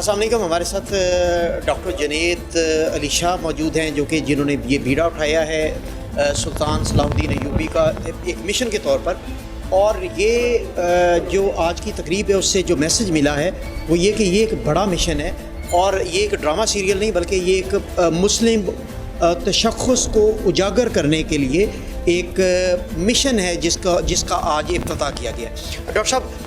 अस्सलाम वालेकुम। हमारे साथ डॉक्टर जुनैद अली शाह मौजूद हैं, जो कि जिन्होंने ये बीड़ा उठाया है सुल्तान सलाहुद्दीन अय्यूबी का एक मिशन के तौर पर। और ये जो आज की तकरीब है उससे जो मैसेज मिला है वो ये कि ये एक बड़ा मिशन है और ये एक ड्रामा सीरियल नहीं बल्कि ये एक मुस्लिम तशख़्ख़ुस को उजागर करने के लिए एक मिशन है जिसका आज इफ्तिताह किया गया। डॉक्टर साहब,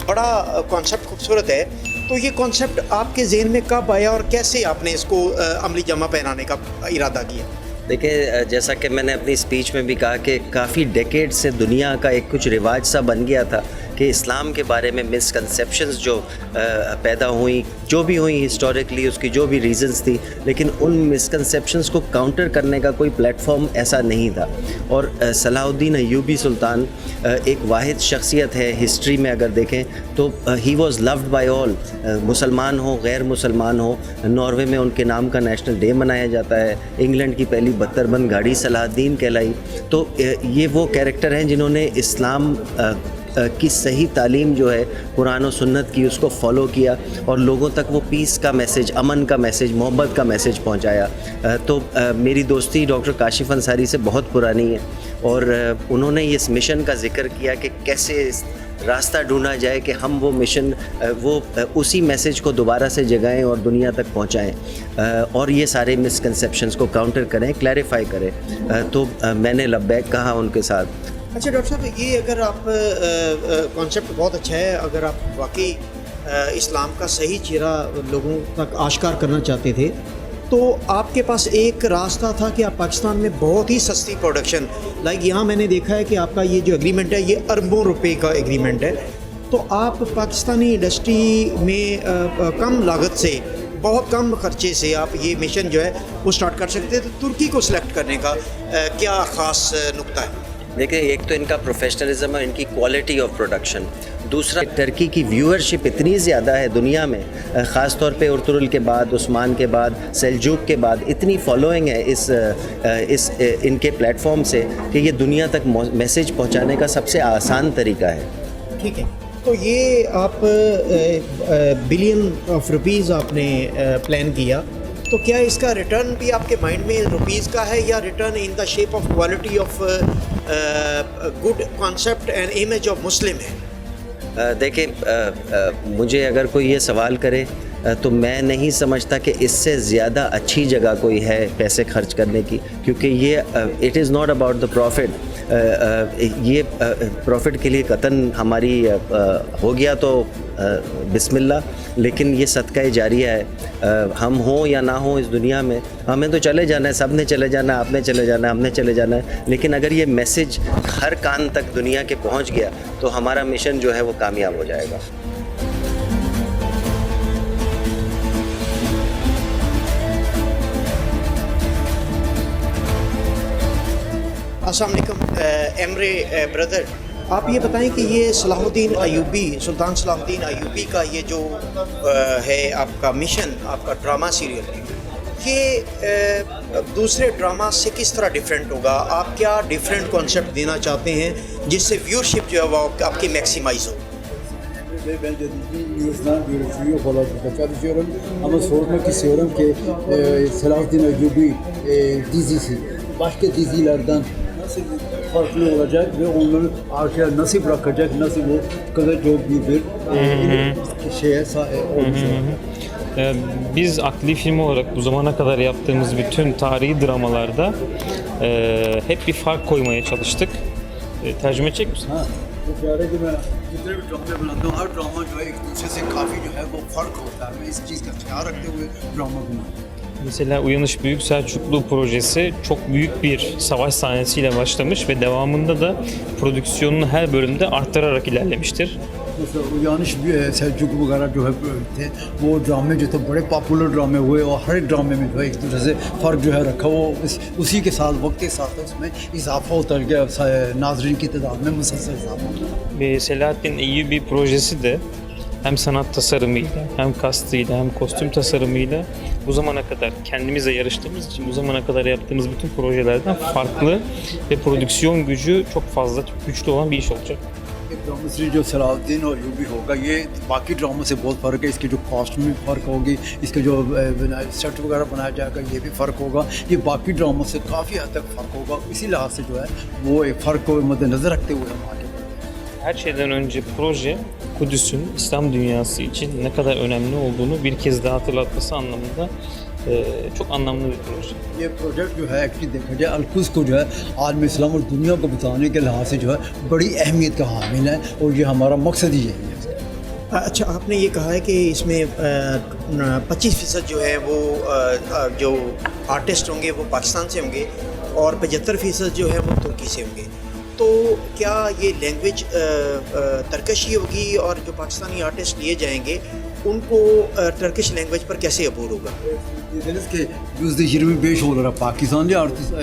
बड़ा कॉन्सेप्ट खूबसूरत है, तो ये कॉन्सेप्ट आपके ज़हन में कब आया और कैसे आपने इसको अमली जमा पहनाने का इरादा किया? देखिए, जैसा कि मैंने अपनी स्पीच में भी कहा कि काफ़ी डेकेड से दुनिया का एक कुछ रिवाज सा बन गया था कि इस्लाम के बारे में मिसकंसेप्शंस जो पैदा हुई, जो भी हुई हिस्टोरिकली, उसकी जो भी रीज़न्स थी, लेकिन उन मिसकंसेप्शंस को काउंटर करने का कोई प्लेटफॉर्म ऐसा नहीं था। और सलाहुद्दीन अय्यूबी सुल्तान एक वाहिद शख्सियत है हिस्ट्री में। अगर देखें तो he was loved by all, मुसलमान हो गैर मुसलमान हो। नॉर्वे में उनके नाम का नेशनल डे मनाया जाता है। इंग्लैंड की पहली बख्तरबंद गाड़ी सलाहुद्दीन कहलाई। तो ये वो कैरेक्टर हैं जिन्होंने इस्लाम की सही तालीम जो है कुरान और सुन्नत की, उसको फ़ॉलो किया और लोगों तक वो पीस का मैसेज, अमन का मैसेज, मोहब्बत का मैसेज पहुंचाया। तो मेरी दोस्ती डॉक्टर काशिफ अंसारी से बहुत पुरानी है और उन्होंने इस मिशन का ज़िक्र किया कि कैसे रास्ता ढूंढा जाए कि हम वो मिशन, वो उसी मैसेज को दोबारा से जगाएं और दुनिया तक पहुंचाएं और ये सारे मिसकंसेप्शंस को काउंटर करें, क्लैरिफाई करें। तो मैंने लब्बैक कहा उनके साथ। अच्छा डॉक्टर साहब, ये अगर आप कॉन्सेप्ट बहुत अच्छा है, अगर आप वाकई इस्लाम का सही चेहरा लोगों तक आश्कार करना चाहते थे तो आपके पास एक रास्ता था कि आप पाकिस्तान में बहुत ही सस्ती प्रोडक्शन, लाइक यहाँ मैंने देखा है कि आपका ये जो एग्रीमेंट है ये अरबों रुपए का एग्रीमेंट है, तो आप पाकिस्तानी इंडस्ट्री में कम लागत से, बहुत कम खर्चे से आप ये मिशन जो है वो स्टार्ट कर सकते थे। तो तुर्की को सिलेक्ट करने का क्या ख़ास नुक्ता है? देखिए, एक तो इनका प्रोफेशनलिज्म और इनकी क्वालिटी ऑफ प्रोडक्शन। दूसरा, टर्की की व्यूअरशिप इतनी ज़्यादा है दुनिया में, ख़ास तौर पे अर्तुगरुल के बाद, उस्मान के बाद, सेल्जुक के बाद इतनी फॉलोइंग है इस इनके प्लेटफॉर्म से कि ये दुनिया तक मैसेज पहुंचाने का सबसे आसान तरीका है। ठीक है, तो ये आप बिलियन ऑफ रुपीज़ आपने प्लान किया, तो क्या इसका रिटर्न भी आपके माइंड में रुपीज़ का है या return in the shape of quality of good concept and image of Muslim है? देखिए, मुझे अगर कोई ये सवाल करे तो मैं नहीं समझता कि इससे ज़्यादा अच्छी जगह कोई है पैसे खर्च करने की, क्योंकि ये it is not about the profit. ये प्रॉफिट के लिए कतन हमारी हो गया तो बिस्मिल्लाह, लेकिन ये सदका जारिया है। हम हों या ना हों इस दुनिया में, हमें तो चले जाना है, सब ने चले जाना है, आपने चले जाना है, हमने चले जाना है। लेकिन अगर ये मैसेज हर कान तक दुनिया के पहुंच गया तो हमारा मिशन जो है वो कामयाब हो जाएगा। अस्सलाम वालेकुम एमरे ब्रदर, आप ये बताएं कि ये सलाहुद्दीन अय्यूबी, सुल्तान सलाहुद्दीन अय्यूबी का ये जो है आपका मिशन, आपका ड्रामा सीरियल, ये दूसरे ड्रामा से किस तरह डिफरेंट होगा? आप क्या डिफरेंट कॉन्सेप्ट देना चाहते हैं जिससे व्यूअरशिप जो है वो आपकी मैक्सिमाइज हो? Ben dediğinizden görüşüyor falan çalışıyorum ama sormak istiyorum ki Selahattin Eyyubi dizisi başka dizilerden nasıl farklı olacak ve onları arkaya nasıl bırakacak, nasıl bu kadar çok büyük bir şeye olacak? Biz akli film olarak bu zamana kadar yaptığımız bütün tarihi dramalarda hep bir fark koymaya çalıştık. Tercüme edecek misin? Ha, bu kâre ki ben जितने भी ड्रामे बनाता हूँ हर drama जो है एक दूसरे से काफ़ी जो है वो फ़र्क होता है। मैं इस चीज़ का ख्याल रखते हुए ड्रामा बनाता हूँ। Mesela Uyanış Büyük Selçuklu projesi çok büyük bir savaş sahnesiyle başlamış ve devamında da prodüksiyonunu her bölümde arttırarak ilerlemiştir. Mesela Uyanış Selçuklu वगैरह जो है थे वो ड्रामे जो थे बड़े पॉपुलर ड्रामे हुए और हर एक ड्रामे में जो है एक दूसरे से फ़र्क जो है रखा, वो उसी के साथ वक्त के साथ उसमें इजाफा होता गया, नाज़रीन की तादाद में मुसलसल इजाफा होता है। Ve Selahattin Eyyubi projesi de hem sanat tasarımıyla, hem kastıyla, hem kostüm tasarımıyla bu zamana kadar kendimizle yarıştığımız için bu zamana kadar yaptığımız bütün projelerden farklı ve prodüksiyon gücü çok fazla, çok güçlü olan bir iş olacak. Drama series जो सलाउद्दीन और UV होगा ये बाकी ड्रामों से बहुत फ़र्क है। इसके जो कॉस्ट्यूम में फ़र्क होगी, इसके जो सेट वगैरह बनाया जाएगा ये भी फ़र्क होगा। ये बाकी ड्रामों से काफ़ी हद तक फ़र्क होगा। इसी लिहाज से जो है वो एक फ़र्क को मद्देनज़र रखते हुए हम आगे बढ़ते हैं। Her şeyden önce proje Kudüs'ün İslam dünyası için ne kadar önemli olduğunu bir kez daha hatırlatması anlamında çok anlamlı bir proje. ये प्रोजेक्ट जो है एक्चुअली देखा जाए अलकुस को जो है आलम इस्लाम और दुनिया को बताने के लिहाज से जो है बड़ी अहमियत का हामिल है और ये हमारा मकसद ही यही है। अच्छा, आपने ये कहा है कि इसमें 25% जो है वो जो आर्टिस्ट होंगे वो पाकिस्तान से होंगे और 75% जो है वो तुर्की से होंगे। तो क्या ये लैंग्वेज तर्कश ही होगी और जो पाकिस्तानी आर्टिस्ट लिए जाएंगे उनको टर्किश लैंग्वेज पर कैसे अबूर होगा? Dediniz ki %25 olarak Pakistanlı artist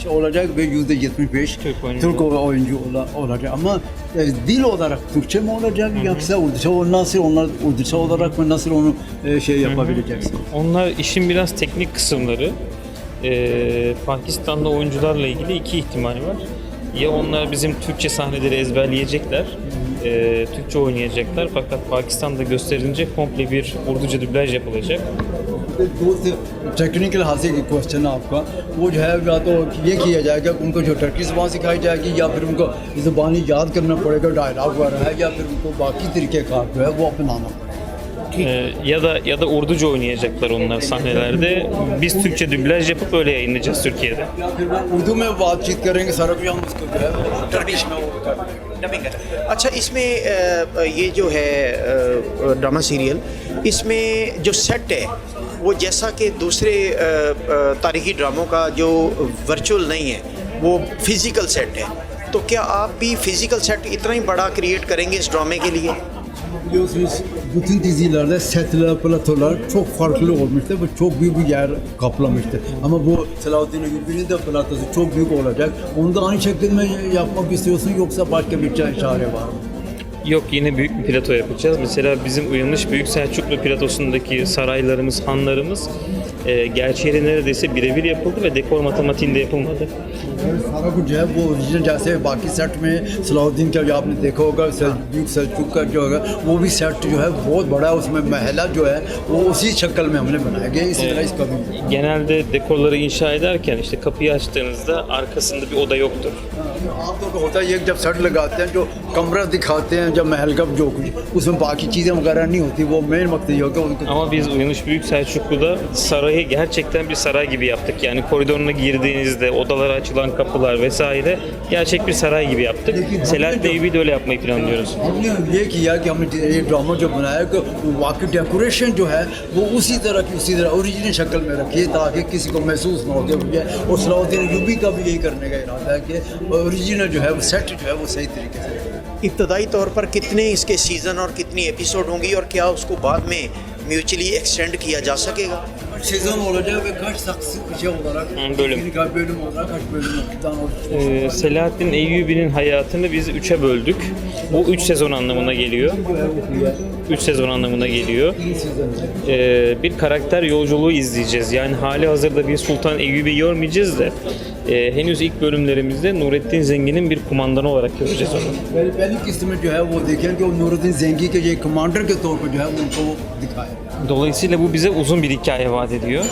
olacak ve %75 Türk oyuncu olacak ama dil olarak Türkçe mi olacak yoksa Urduça? Nasıl onlar Urduça olarak mı nasıl onu şey yapabileceksin? Onlar işin biraz teknik kısımları. Pakistanlı oyuncularla ilgili iki ihtimal var. Ya onlar bizim Türkçe sahneleri ezberleyecekler, Türkçe oynayacaklar fakat Pakistan'da gösterilince komple bir Urduca dublaj yapılacak. दो technical हासिल की question है आपका वो जो है या तो ये किया जाएगा उनको जो टर्की ज़बान सिखाई जाएगी या फिर उनको ज़बानी याद करना पड़ेगा डायलॉग वगैरह है या फिर उनको बाकी तरीके कार जो है वो अपनाना पड़ेगा। Ya da Urduca oynayacaklar onlar sahnelerde. Biz Türkçe dublaj yapıp öyle yayınlayacağız Türkiye'de. या फिर वो उर्दू में बातचीत करेंगे सारा कुछ हम उसको जो है टर्किश में वो कर देंगे। डबिंग कर। अच्छा, इसमें ये जो है ड्रामा सीरियल, इसमें जो सेट है वो जैसा कि दूसरे तारीखी ड्रामों का जो वर्चुअल नहीं है वो फिज़िकल सेट है, तो क्या आप भी फिज़िकल सेट इतना ही बड़ा क्रिएट करेंगे इस ड्रामे के लिए? Biliyorsunuz bütün dizilerde setler, platolar çok farklı olmuştu ve çok büyük bir yer kaplamıştı. Ama bu Selahattin Eyyubi'nin de platosu çok büyük olacak. Onu da aynı şekilde mi yapmak istiyorsun yoksa başka bir çare var mı? Yok, yine büyük bir plato yapacağız. Mesela bizim Uyanış Büyük Selçuklu platosundaki saraylarımız, hanlarımız gerçeğiyle neredeyse birebir yapıldı ve dekor matematiğinde yapılmadı. सारा कुछ जो है वो original जैसे बाकी set में सलाहुद्दीन का जो आपने देखा होगा büyük सेल्चुक का जो होगा वो भी सेट जो है बहुत बड़ा है उसमें महला जो है वो उसी शक्ल में हमने बनाया गया इसी तरह इसका भी। Genelde dekorları inşa ederken işte kapıyı açtığınızda arkasında bir oda yoktur. आमतौर पर होता है ये जब सेट लगाते हैं जो कमरा दिखाते हैं जब महल का जो कुछ उसमें बाकी चीज़ें वगैरह नहीं होती वो मेन मकसद ये होगा उनको। Ama biz Uyanış Büyük Selçuklu'da sarayı gerçekten bir saray gibi yaptık. Yani koridoruna girdiğinizde odalara açılan kapılar vesaire gerçek bir saray gibi yaptık. Selahattin Eyyubi de öyle yapmayı planlıyoruz. हमने ये किया कि हमने ये ड्रामा जो बनाया कि वाकई डेकोरेशन जो है वो उसी तरह की उसी तरह ओरिजिनल शक्ल में रखिए ताकि किसी को महसूस ना हो कि और सलाहुद्दीन अय्यूबी का भी यही करने का इरादा है कि ओरिजिनल जो है वो सेट जो है वो सही तरीके से। इब्तदाई तौर पर कितने इसके सीज़न और कितनी एपिसोड होंगी और क्या उसको बाद में म्यूचुअली एक्सटेंड किया जा सकेगा? Sezon olacak ve kaç şey olarak bölüm olarak kaç bölümden olacak? Selahattin Eyyubi'nin hayatını biz 3'e böldük. Bu 3 sezon anlamına geliyor. 3 sezon anlamına geliyor. Bir karakter yolculuğu izleyeceğiz. Yani hali hazırda bir Sultan Eyyubi görmeyeceğiz de henüz ilk bölümlerimizde Nurettin Zengin'in bir kumandanı olarak göreceğiz onu. पहली किस्त में जो है वो देखें कि Nurettin Zengi के जो कमांडर के तौर पर जो है उनको दिखाया। Dolayısıyla bu bize uzun bir hikaye vaat ediyor.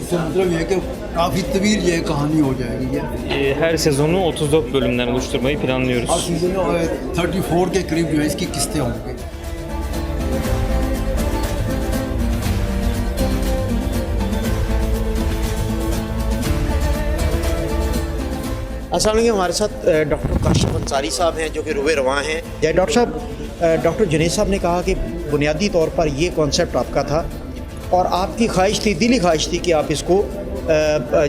इससे मतलब ये है कि काफ़ी तवील ये कहानी हो जाएगी ये। Her sezonu 34 bölümden oluşturmayı हर planlıyoruz. सीजन में 34 के करीब जो है इसकी किस्तें होंगी। अस्सलाम वालेकुम, हमारे साथ डॉक्टर काशिफ अंसारी साहब हैं जो कि रुए रवां हैं। जय डॉक्टर साहब, डॉक्टर जुनैद साहब ने कहा कि बुनियादी तौर पर ये कॉन्सेप्ट आपका था और आपकी ख्वाहिश थी, दिली ख्वाहिश थी कि आप इसको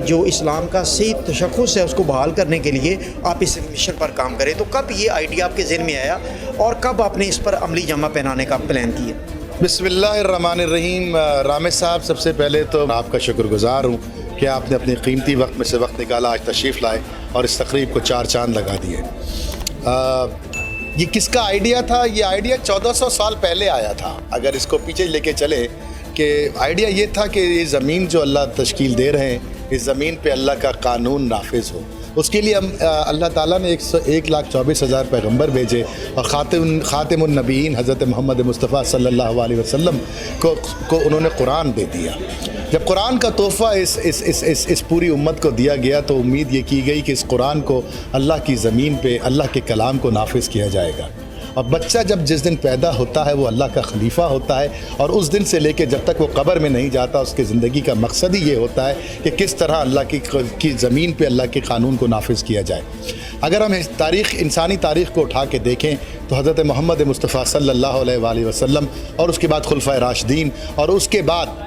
जो इस्लाम का सही तशख़्ख़ुस है उसको बहाल करने के लिए आप इस मिशन पर काम करें। तो कब ये आइडिया आपके ज़हन में आया और कब आपने इस पर अमली जमा पहनाने का प्लान किया? बिस्मिल्लाहिर्रहमानिर्रहीम। रामेश साहब, सबसे पहले तो आपका शुक्रगुजार हूँ कि आपने अपने कीमती वक्त में से वक्त निकाला, आज तशरीफ़ लाए और इस तकरीब को 4 चांद लगा दिए। ये किसका आइडिया था? ये आइडिया 1400 साल पहले आया था। अगर इसको पीछे लेके चले कि आइडिया ये था कि ये ज़मीन जो अल्लाह तश्कील दे रहे हैं, इस ज़मीन पे अल्लाह का कानून नाफिज हो। उसके लिए हम अल्लाह ताला ने 1,24,000 पैगंबर भेजे और ख़ातिम उन-नबीयीन हज़रत मोहम्मद मुस्तफ़ा सल्लल्लाहु अलैहि वसल्लम को उन्होंने कुरान दे दिया। जब कुरान का तोहफ़ा इस पूरी उम्मत को दिया गया तो उम्मीद ये की गई कि इस कुरान को अल्लाह की ज़मीन पे अल्लाह के कलाम को नाफिज़ किया जाएगा। और बच्चा जब जिस दिन पैदा होता है वो अल्लाह का खलीफा होता है, और उस दिन से लेकर जब तक वो कब्र में नहीं जाता उसकी ज़िंदगी का मकसद ही ये होता है कि किस तरह अल्लाह की ज़मीन पे अल्लाह के क़ानून को नाफिज़ किया जाए। अगर हम इंसानी तारीख़ को उठा के देखें तो हज़रत मोहम्मद मुस्तफ़ा सल्लल्लाहु अलैहि वसल्लम और उसके बाद खुलफ़ाए राशिदीन, और उसके बाद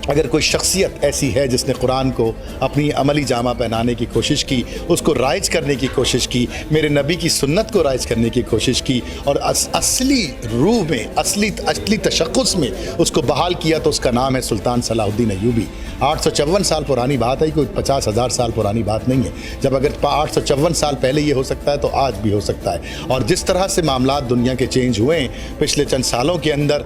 अगर कोई शख्सियत ऐसी है जिसने कुरान को अपनी अमली जामा पहनाने की कोशिश की, उसको राइज करने की कोशिश की, मेरे नबी की सुन्नत को राइज करने की कोशिश की और असली रूह में असली तशख़्ख़ुस में उसको बहाल किया, तो उसका नाम है सुल्तान सलाहुद्दीन अय्यूबी। 854 साल पुरानी बात है, कोई 50,000 साल पुरानी बात नहीं है। जब अगर 854 साल पहले ये हो सकता है तो आज भी हो सकता है। और जिस तरह से मामलात दुनिया के चेंज हुए हैं पिछले चंद सालों के अंदर,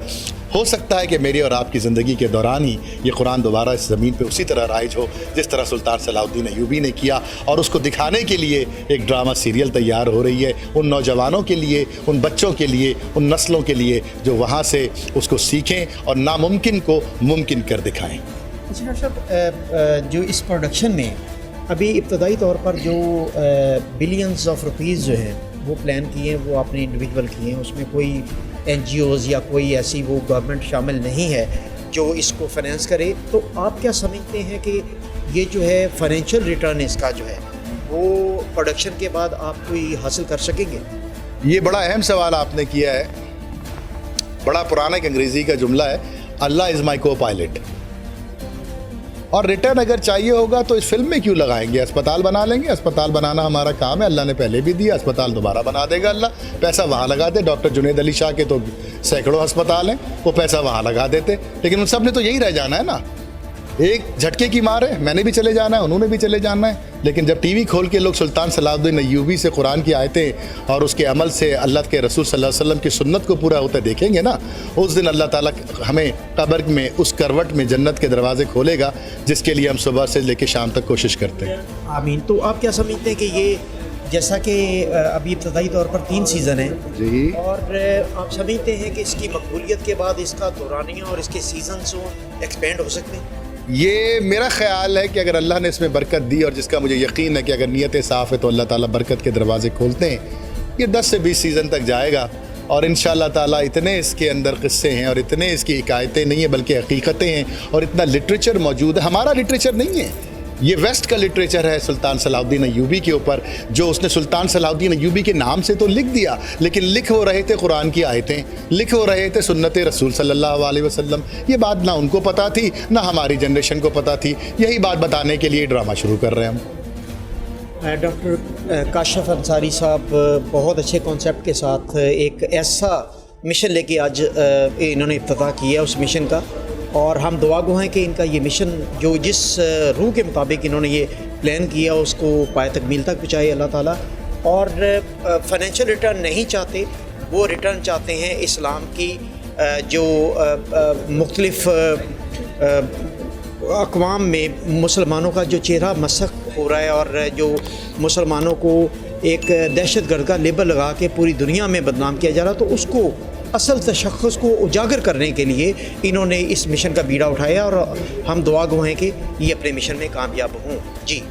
हो सकता है कि मेरी और आपकी ज़िंदगी के दौरान ही ये कुरान दोबारा इस ज़मीन पे उसी तरह राइज हो जिस तरह सुल्तान सलाहुद्दीन अय्यूबी ने किया। और उसको दिखाने के लिए एक ड्रामा सीरियल तैयार हो रही है, उन नौजवानों के लिए, उन बच्चों के लिए, उन नस्लों के लिए जो वहाँ से उसको सीखें और नामुमकिन को मुमकिन कर दिखाएँ। अच्छा साहब, जो इस प्रोडक्शन में अभी इब्तदाई तौर पर जो बिलियंस ऑफ रुपीज़ जो है वो प्लान किए हैं, वो आपने इंडिविजुअल किए हैं, उसमें कोई NGOs या कोई ऐसी वो गवर्नमेंट शामिल नहीं है जो इसको फाइनेंस करे, तो आप क्या समझते हैं कि ये जो है फाइनेंशियल रिटर्न इसका जो है वो प्रोडक्शन के बाद आप कोई हासिल कर सकेंगे? ये बड़ा अहम सवाल आपने किया है। बड़ा पुराना एक अंग्रेज़ी का जुमला है, अल्लाह इज़ माई को पायलट। और रिटर्न अगर चाहिए होगा तो इस फिल्म में क्यों लगाएंगे? अस्पताल बना लेंगे, अस्पताल बनाना हमारा काम है, अल्लाह ने पहले भी दिया, अस्पताल दोबारा बना देगा अल्लाह। पैसा वहाँ लगा दे, डॉक्टर जुनैद अली शाह के तो सैकड़ों अस्पताल हैं, वो पैसा वहाँ लगा देते, लेकिन उन सब ने तो यही रह जाना है ना। एक झटके की मार है, मैंने भी चले जाना है, उन्होंने भी चले जाना है। लेकिन जब टीवी खोल के लोग सुल्तान सलाहुद्दीन अय्यूबी से कुरान की आयतें और उसके अमल से अल्लाह के रसूल सल्लल्लाहु अलैहि वसल्लम की सुन्नत को पूरा होता देखेंगे ना, उस दिन अल्लाह ताला हमें कब्र में उस करवट में जन्नत के दरवाजे खोलेगा जिसके लिए हम सुबह से लेकर शाम तक कोशिश करते हैं। आमीन। तो आप क्या समझते हैं कि ये जैसा कि अभी इब्तदाई तौर पर 3 सीज़न हैं जी, और आप समझते हैं कि इसकी मकबूलियत के बाद इसका दौरानिया और इसके सीजन एक्सपेंड हो सकते हैं? ये मेरा ख्याल है कि अगर अल्लाह ने इसमें बरकत दी, और जिसका मुझे यकीन है कि अगर नीयतें साफ़ है तो अल्लाह ताला बरकत के दरवाजे खोलते हैं, ये 10 से 20 सीज़न तक जाएगा। और इंशाअल्लाह ताला इतने इसके अंदर क़िस्से हैं और इतने इसकी हिकायतें नहीं है बल्कि हकीकतें हैं, और इतना लिटरेचर मौजूद है। हमारा लिटरेचर नहीं है, ये वेस्ट का लिटरेचर है सुल्तान सलाहुद्दीन अय्यूबी के ऊपर, जो उसने सुल्तान सलाहुद्दीन अय्यूबी के नाम से तो लिख दिया, लेकिन लिख हो रहे थे कुरान की आयतें, लिख हो रहे थे सुन्नत रसूल सल्लल्लाहु अलैहि वसल्लम। ये बात ना उनको पता थी ना हमारी जनरेशन को पता थी, यही बात बताने के लिए ड्रामा शुरू कर रहे हैं हम। डॉक्टर काशिफ अंसारी साहब बहुत अच्छे कॉन्सेप्ट के साथ एक ऐसा मिशन लेके आज इन्होंने इफ्तिताह किया उस मिशन का, और हम दुआ गो हैं कि इनका ये मिशन जो जिस रूह के मुताबिक इन्होंने ये प्लान किया उसको पाए तकमील तक पहुँचाए अल्लाह ताला। और फाइनेंशियल रिटर्न नहीं चाहते, वो रिटर्न चाहते हैं इस्लाम की जो मुख्तलिफ़ अक़वाम में मुसलमानों का जो चेहरा मसख़ हो रहा है और जो मुसलमानों को एक दहशतगर्द का लेबल लगा के पूरी दुनिया में बदनाम किया जा रहा, तो उसको असल तशख़्ख़ुस को उजागर करने के लिए इन्होंने इस मिशन का बीड़ा उठाया, और हम दुआ गो हैं कि ये अपने मिशन में कामयाब हों। जी।